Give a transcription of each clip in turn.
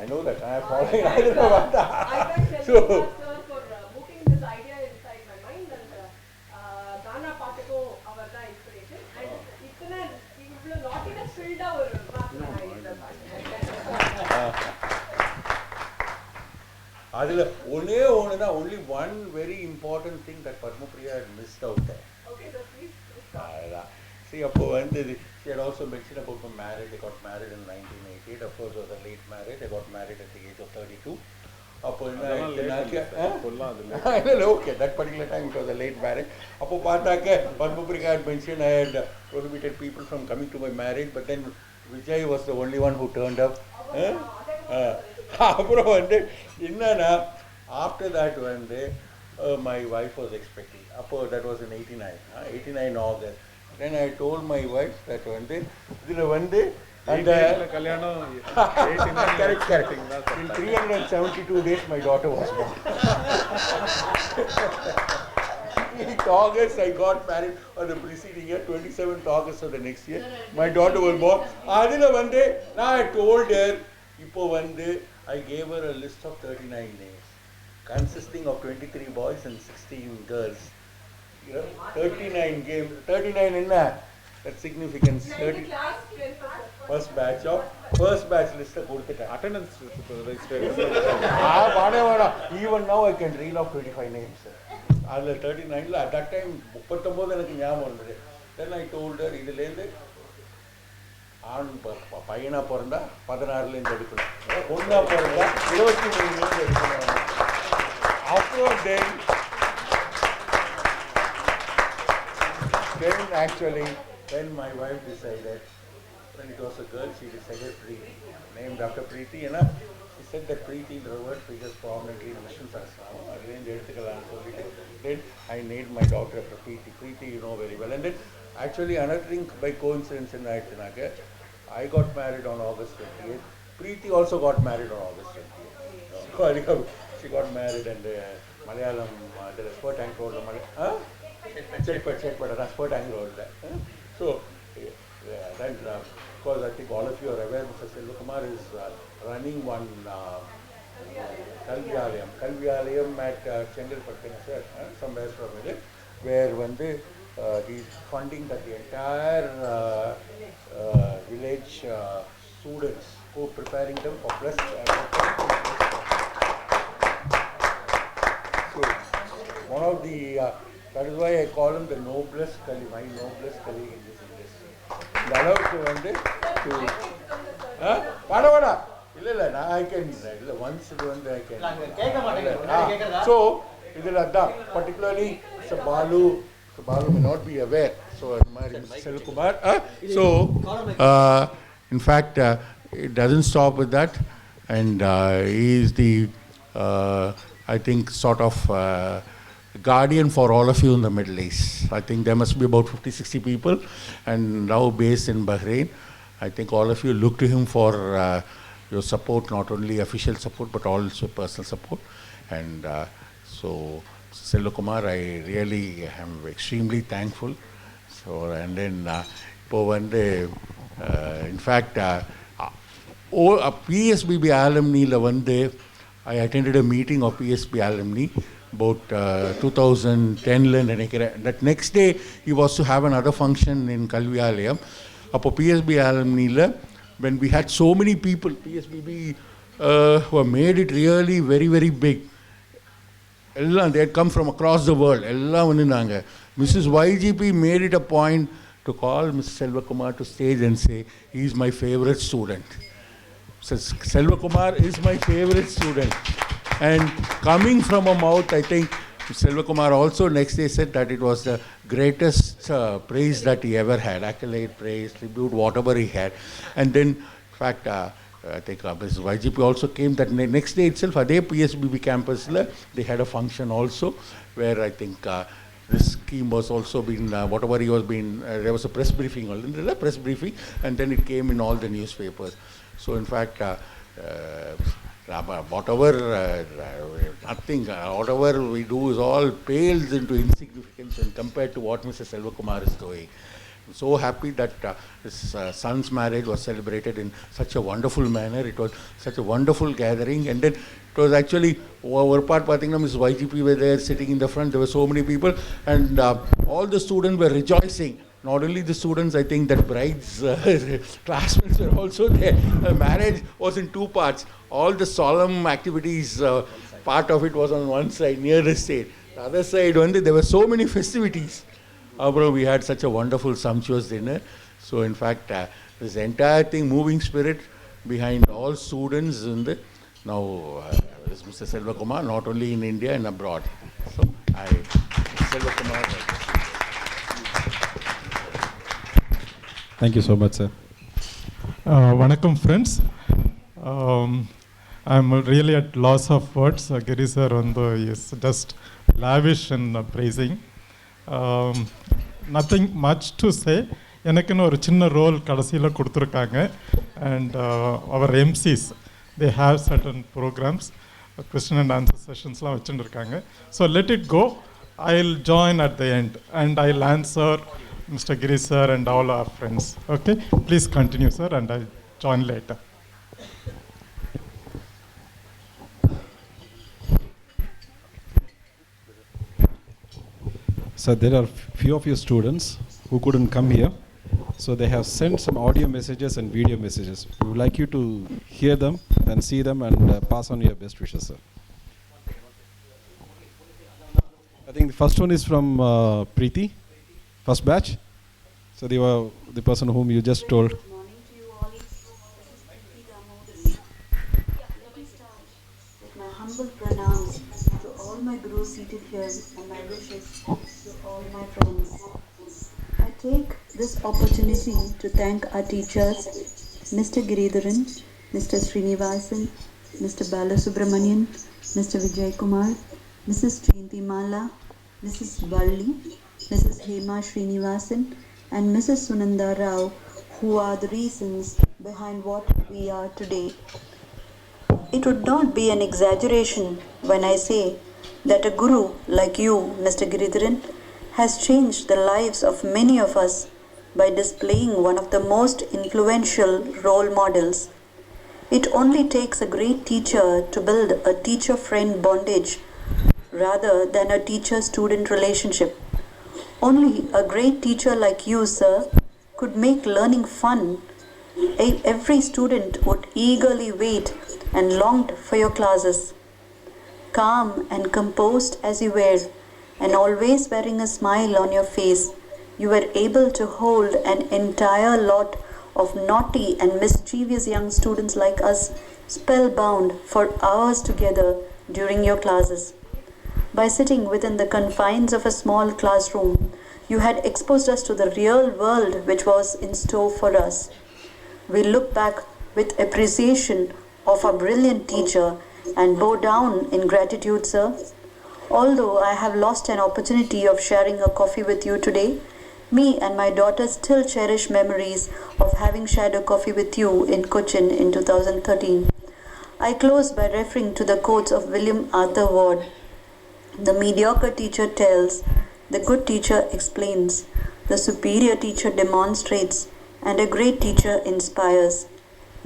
know that. I don't know about that. I thank Sir for putting this idea inside my mind and Ghana Patako our inspiration and it's not in a filled our only one very important thing that Padma Priya had missed out there. Okay, so please. See, she had also mentioned about the marriage. They got married in 1988. Of course, it was a late marriage. They got married at the age of 32. Okay, that particular time it was a late marriage. Padma Priya had mentioned I had prohibited people from coming to my marriage, but then Vijay was the only one who turned up. After that one day, my wife was expecting. That was in 89 August. Then I told my wife that one day, and correct. In 372 days, my daughter was born. 8th August, I got married on the preceding year, 27th August of the next year. My daughter was born. One day, now I told her, I gave her a list of 39 names, consisting of 23 boys and 16 girls. 39 games. 39 in that significance. First batch list. Attendance. Even now I can reel off 25 names. 39 at that time, then I told her, பையனா பிறந்தா 16லேருந்து எடுக்கணும், பொண்ணா பிறந்தா 23லேருந்து எடுக்கணும். After then actually, when my wife decided, when it was a girl, she decided Preeti, named after Preeti, she said that Preeti in the word figures prominently in Vishnu Sahasranam. Then I named my daughter after Preeti. Preeti, you know very well. And then actually another thing by coincidence in I got married on August 28th. Preeti also got married on August 28th. So she got married and Malayalam, the sport tank road. Sport tank road. So then, of course, I think all of you are aware Mr. Selvakumar is running one Kalvialayam at Chengalpattu, somewhere from it, where he's funding that the entire village students who are preparing them for plus. So one of the that is why I call him the noblest Kali, my noblest Kali in this industry. Allowed to I can once I can. So particularly Balu may not be aware. So in fact, it doesn't stop with that, and he is the I think sort of guardian for all of you in the Middle East. I think there must be about 50-60 people, and now based in Bahrain. I think all of you look to him for your support, not only official support but also personal support. And so, Selvakumar, I really am extremely thankful. So, and then one day, in fact, PSBB alumni one day, I attended a meeting of PSB alumni about 2010. That next day, he was to have another function in Kalvialayam. Apo PSB alumni, when we had so many people, PSBB who made it really very, very big. They had come from across the world. Mrs. YGP made it a point to call Mr. Selvakumar to stage and say, he is my favorite student. Says, Selvakumar is my favorite student. And coming from a mouth, I think Selvakumar also next day said that it was the greatest praise that he ever had, accolade, praise, tribute, whatever he had. And then, in fact, I think Mrs. YGP also came that next day itself, at the PSBB campus, they had a function also where I think this scheme was also been, whatever he was being, there was a press briefing, and then it came in all the newspapers. So in fact, whatever we do is all pales into insignificance and compared to what Mr. Selvakumar is doing. so happy that his son's marriage was celebrated in such a wonderful manner. It was such a wonderful gathering. And then it was actually, our part, Mrs. YGP were there sitting in the front. There were so many people. And all the students were rejoicing. Not only the students, I think that bride's classmates were also there. The marriage was in two parts. All the solemn activities, part of it was on one side, near the stage. The other side, there were so many festivities. We had such a wonderful, sumptuous dinner. So, in fact, this entire thing, moving spirit behind all students in the, now is Mr. Selva Kumar, not only in India and abroad. So, Selva Kumar. Thank you so much, sir. Vanakkam, friends. I'm really at loss of words. Giri sir is just lavish in praising. Nothing much to say. எனக்குன்னு ஒரு சின்ன role கடைசியில் கொடுத்துருக்காங்க. And our MCs, they have certain programs, question and answer sessionsலாம் வச்சுருக்காங்க. So let it go. I'll join at the end and I'll answer Mr. Giri sir and all our friends. Okay, please continue, sir, and I'll join later. So there are few of your students who couldn't come here. So they have sent some audio messages and video messages. We would like you to hear them and see them and pass on your best wishes, sir. I think the first one is from Preeti, first batch. So they were the person whom you just told. Good morning to you all. This is Preeti Damodari. Let me start with my humble pranams to all my gurus seated here and my wishes to all my friends. I take this opportunity to thank our teachers, Mr. Giridharan, Mr. Srinivasan, Mr. Balasubramanian, Mr. Vijay Kumar, Mrs. Jayanti Mala, Mrs. Valli, Mrs. Hema Srinivasan, and Mrs. Sunanda Rao, who are the reasons behind what we are today. It would not be an exaggeration when I say that a guru like you, Mr. Giridharan, has changed the lives of many of us by displaying one of the most influential role models. It only takes a great teacher to build a teacher-friend bondage rather than a teacher-student relationship. Only a great teacher like you, sir, could make learning fun. Every student would eagerly wait and longed for your classes. Calm and composed as you were, and always wearing a smile on your face, you were able to hold an entire lot of naughty and mischievous young students like us spellbound for hours together during your classes. By sitting within the confines of a small classroom, you had exposed us to the real world which was in store for us. We look back with appreciation of our brilliant teacher and bow down in gratitude, sir. Although I have lost an opportunity of sharing a coffee with you today, me and my daughter still cherish memories of having shared a coffee with you in Cochin in 2013. I close by referring to the quotes of William Arthur Ward. The mediocre teacher tells, the good teacher explains, the superior teacher demonstrates, and a great teacher inspires.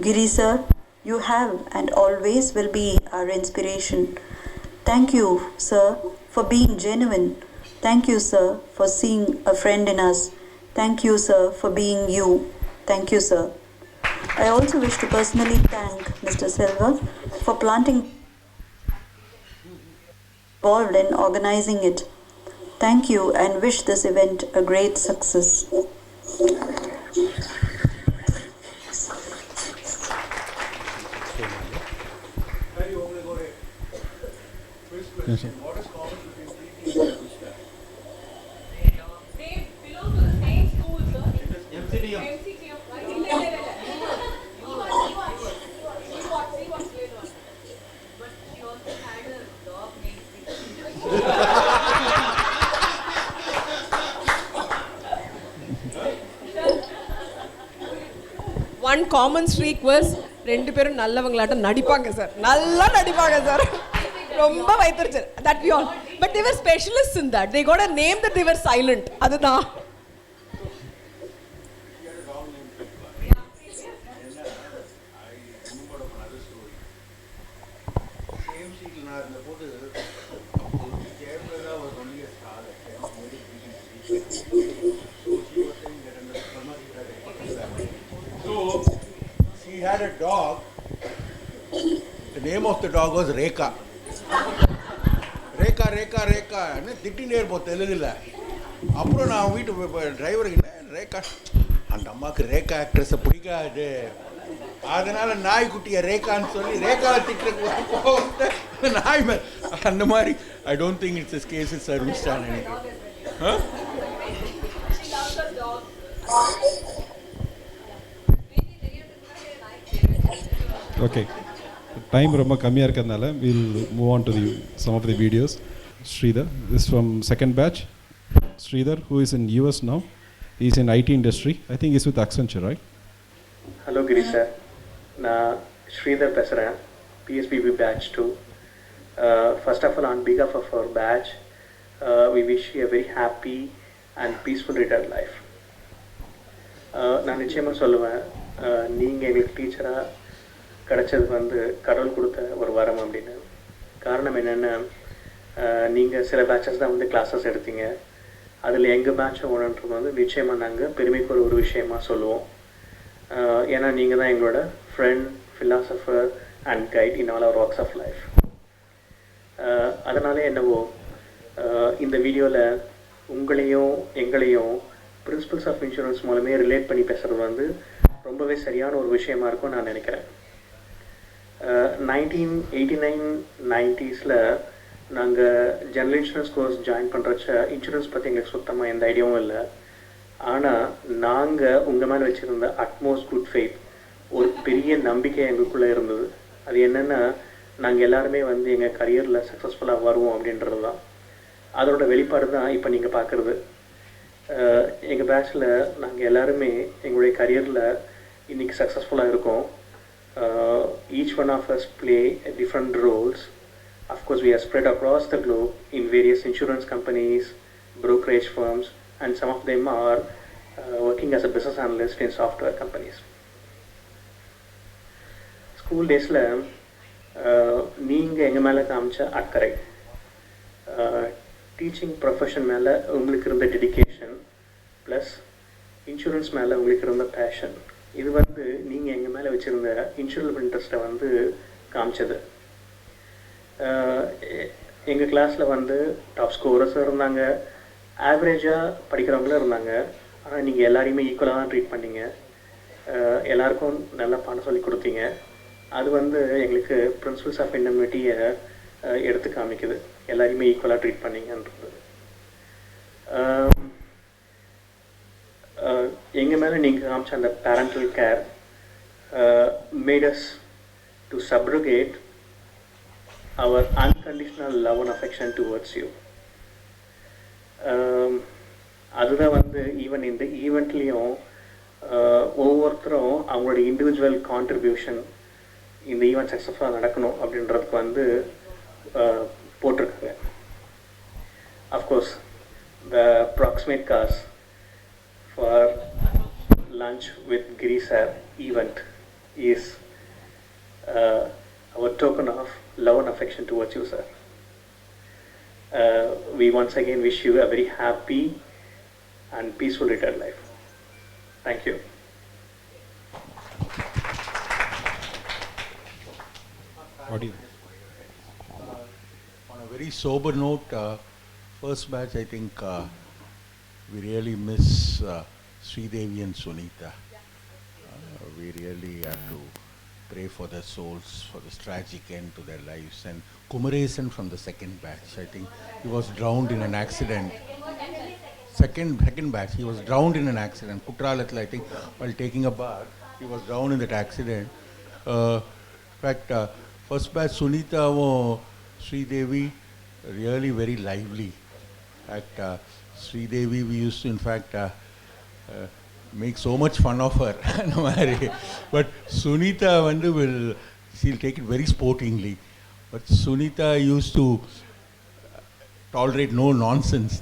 Giri sir, you have and always will be our inspiration. Thank you, sir, for being genuine. Thank you, sir, for seeing a friend in us. Thank you, sir, for being you. Thank you, sir. I also wish to personally thank Mr. Selva for planting involved in organizing it. Thank you and wish this event a great success. Yes, sir. They belong to the same school, sir. MCTM. See what's later on. But she also had a dog named One common streak was ரெண்டு பேரும் நல்லவங்களாட்டம் நடிப்பாங்க sir, நல்லா நடிப்பாங்க sir, ரொம்ப வைத்திருச்சு. That we all, but they were specialists in that. They got a name that they were silent. அதுதான். சீட்டில் நான் இருந்தபோது Jayalalitha was only a scholar, very brilliant speaker. So she was saying that in the Brahmagita so she had a dog. The name of the dog was Rekha. Rekha, Rekha, Rekha. திட்டினே இருப்போம் தெலுங்குல. அப்புறம் நான் வீட்டு டிரைவருக்கு ரேகா அந்த அம்மாவுக்கு ரேகா ஆக்ட்ரஸை பிடிக்காது, அதனால நாய்க்குட்டியை ரேகான்னு சொல்லி ரேகாவை திட்டுறதுக்கு நாய் அந்த மாதிரி. I don't think it's is case is service on anything. Okay. Time ரொம்ப கம்மியாக இருக்கிறதுனால we'll move on to some of the videos. Sridhar, this is from second batch. Sridhar, who is in US now, he's in IT industry. I think he's with Accenture, right? Hello Giri sir, நான் ஸ்ரீதர் பேசுகிறேன், PSBB batch 2. First of all, on behalf of our batch, we wish you a very happy and peaceful retired life. நான் நிச்சயமாக சொல்லுவேன், நீங்கள் எங்களுக்கு டீச்சராக கிடச்சது வந்து கடவுள் கொடுத்த ஒரு வரம் அப்படின்னு. காரணம் என்னென்னா, நீங்கள் சில பேட்சஸ் தான் வந்து கிளாஸஸ் எடுத்தீங்க, அதில் எங்கள் பேட்சை ஒன்றுன்றது வந்து நிச்சயமாக நாங்கள் பெருமைக்கு ஒரு விஷயமாக சொல்லுவோம். ஏன்னா நீங்கள் தான் எங்களோட friend, philosopher and guide in all our works of life. அதனாலே என்னவோ இந்த வீடியோவில் உங்களையும் எங்களையும் பிரின்சிபல்ஸ் ஆஃப் இன்சூரன்ஸ் மூலமே ரிலேட் பண்ணி பேசுகிறது வந்து ரொம்பவே சரியான ஒரு விஷயமா இருக்கும்னு நான் நினைக்கிறேன். 1989-90s நாங்கள் ஜெனரல் இன்சூரன்ஸ் கோர்ஸ் ஜாயின் பண்ணுறச்ச இன்சூரன்ஸ் பற்றி எங்களுக்கு சுத்தமாக எந்த ஐடியாவும் இல்லை. ஆனால் நாங்கள் உங்கள் மேலே வச்சுருந்த அட்மோஸ்ட் குட் ஃபெய்த், ஒரு பெரிய நம்பிக்கை எங்களுக்குள்ளே இருந்தது. அது என்னென்னா, நாங்கள் எல்லாருமே வந்து எங்கள் கரியரில் சக்ஸஸ்ஃபுல்லாக வருவோம் அப்படின்றது தான். அதோட வெளிப்பாடு தான் இப்போ நீங்கள் பார்க்குறது. எங்கள் பேட்சில் நாங்கள் எல்லாருமே எங்களுடைய கரியரில் இன்றைக்கி சக்ஸஸ்ஃபுல்லாக இருக்கோம். Each one of us play different roles. Of course, we are spread across the globe in various insurance companies, brokerage firms, and some of them are working as a business analyst in software companies. School days la neenga enga mela kaamcha akkarai, teaching profession mela ungalukku irundha dedication plus insurance mela ungalukku irundha passion, idu vandu neenga enga mela vechirundha insurance interest vandu kaamchadu. எங்கள் கிளாஸில் வந்து top ஸ்கோரர்ஸும் இருந்தாங்க, ஆவரேஜாக படிக்கிறவங்களும் இருந்தாங்க. ஆனால் நீங்கள் எல்லாரையுமே ஈக்குவலாக தான் ட்ரீட் பண்ணீங்க, எல்லாருக்கும் நல்லா பாடம் சொல்லி கொடுத்தீங்க. அது வந்து எங்களுக்கு பிரின்சிபல்ஸ் ஆஃப் இன்டெமினிட்டியை எடுத்து காமிக்குது, எல்லாரையுமே ஈக்குவலாக ட்ரீட் பண்ணீங்கன்றது. எங்கள் மேலே நீங்கள் காமிச்ச அந்த parental care made as to surrogate our unconditional love and affection towards you. அதுதான் வந்து ஈவன் இந்த ஈவெண்ட்லேயும் ஒவ்வொருத்தரும் அவங்களோட இண்டிவிஜுவல் கான்ட்ரிபியூஷன் இந்த ஈவெண்ட் சக்ஸஸ்ஃபுல்லாக நடக்கணும் அப்படின்றதுக்கு வந்து போட்டிருக்காங்க. Of course the approximate cost for lunch with Giri sir event is our token of love and affection towards you, sir. We once again wish you a very happy and peaceful retired life. Thank you. Audio. On a very sober note, first batch, I think we really miss Sridevi and Sunita. We really have to pray for their souls, for this tragic end to their lives. And Kumaresan from the second batch, I think he was drowned in an accident. Second batch, he was drowned in an accident. Kutralathla, I think, while taking a bath, he was drowned in that accident. In fact, first batch, Sunita and Sridevi, really very lively. In fact, Sridevi, we used to, in fact, make so much fun of her. But Sunita she'll take it very sportingly. But Sunita used to tolerate no nonsense.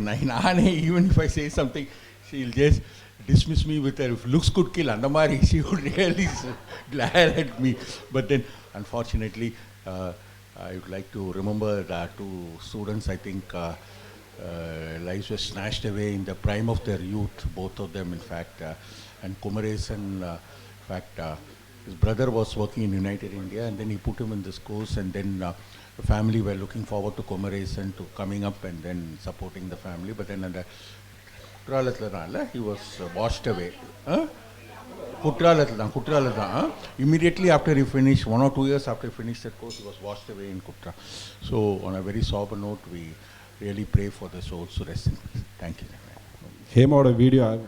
Even if I say something, she'll just dismiss me with her, if looks could kill Andamari, she would really glare at me. But then, unfortunately, I would like to remember the two students. I think lives were snatched away in the prime of their youth, both of them, in fact. And Kumaresan, in fact, his brother was working in United India, and then he put him in this course, and then the family were looking forward to Kumaresan to coming up and then supporting the family. But then he was washed away. Huh? Kutrala. Immediately after he finished, 1 or 2 years after he finished that course, he was washed away in Kutra. So, on a very sober note, we really pray for the souls to rest in peace. Thank you. Came out a video.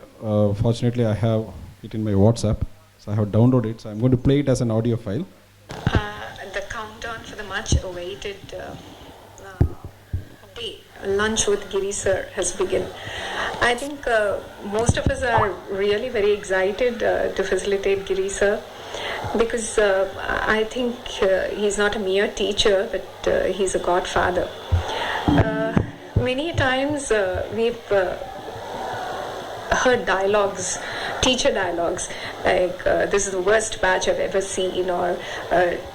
Fortunately, I have it in my WhatsApp, so I have downloaded it. So I'm going to play it as an audio file. The countdown for the much awaited day, lunch with Giri sir, has begun. I think most of us are really very excited to facilitate Giri sir, because I think he's not a mere teacher, but he's a godfather. Many times we've heard dialogues, teacher dialogues, like this is the worst batch I've ever seen, or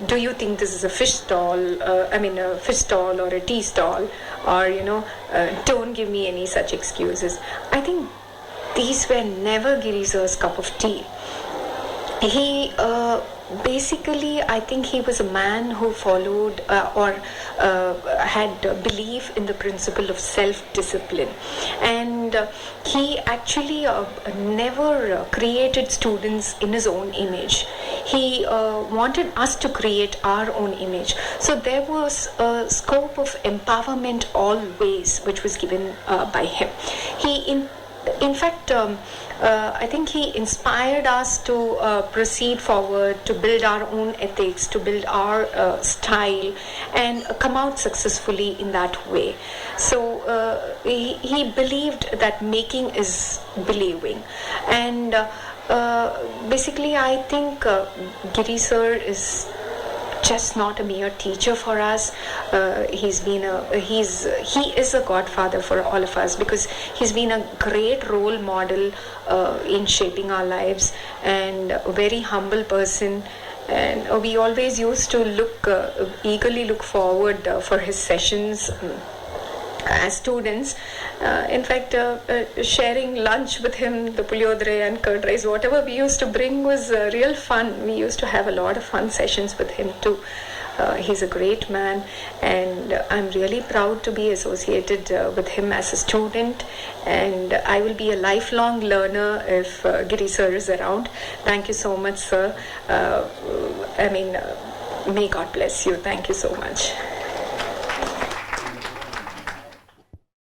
do you think this is a fish stall, a fish stall or a tea stall, or don't give me any such excuses. I think these were never Giri sir's cup of tea. He basically, I think he was a man who followed or had belief in the principle of self-discipline, and he actually never created students in his own image. He wanted us to create our own image. So there was a scope of empowerment always, which was given by him. In fact, I think he inspired us to proceed forward, to build our own ethics, to build our style, and come out successfully in that way. So he believed that making is believing. And basically, I think Giri sir is just not a mere teacher for us. He is a godfather for all of us, because he's been a great role model in shaping our lives, and a very humble person. And we always used to eagerly look forward for his sessions as students. In fact, sharing lunch with him, the puliodre and curd rice, whatever we used to bring was real fun. We used to have a lot of fun sessions with him too. He's a great man, and I'm really proud to be associated with him as a student, and I will be a lifelong learner if Giri sir is around. Thank you so much, sir. May God bless you. Thank you so much.